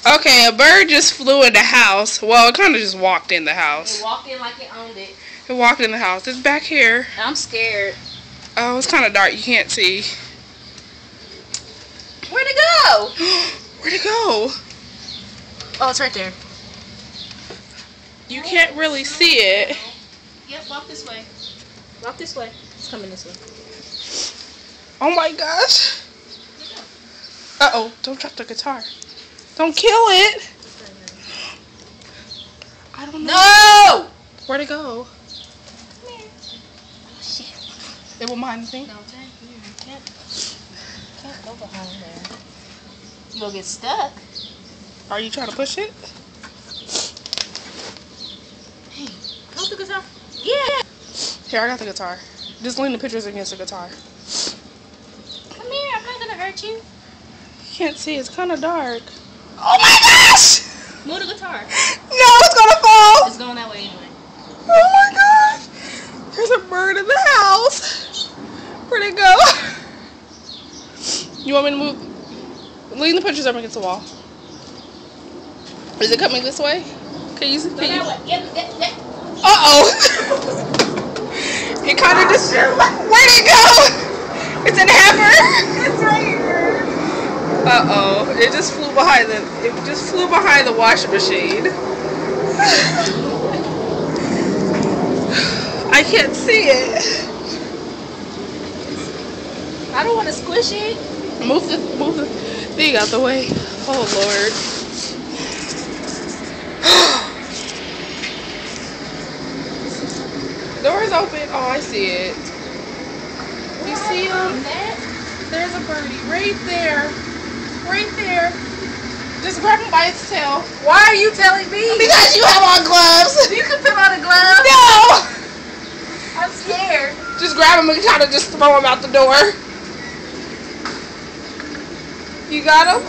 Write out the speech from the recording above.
Okay, a bird just flew in the house. Well, it kind of just walked in the house. It walked in like it owned it. It walked in the house. It's back here. I'm scared. Oh, it's kind of dark. You can't see. Where'd it go? Where'd it go? Oh, it's right there. You can't really see it. Yep, walk this way. Walk this way. It's coming this way. Oh my gosh. Uh-oh. Don't drop the guitar. Don't kill it. I don't know. No! Where'd it go? Come here. Oh, shit. It won't mind me. No, thank you. You can't go behind there. You'll get stuck. Are you trying to push it? Hey, hold the guitar. Yeah. Here, I got the guitar. Just lean the pictures against the guitar. Come here. I'm not gonna hurt you. You can't see. It's kind of dark. Oh my gosh! Move the guitar. No, it's gonna fall. It's going that way anyway. Oh my gosh! There's a bird in the house. Where'd it go? You want me to move? Lean the pictures up against the wall. Is it coming this way? Can you see? Go that way. Yep, that. Uh-oh. It kind of just... Where'd it go? It's in Hammer. It's right here. Uh-oh. It just flew behind the washing machine. I can't see it. I don't want to squish it. Move the thing out the way. Oh Lord. Door's open. Oh, I see it. You see him? There's a birdie right there. Right there. Just grab him by its tail. Why are you telling me? Because you have on gloves. You can put on a glove. No. I'm scared. Just grab him and kind of just throw him out the door. You got him?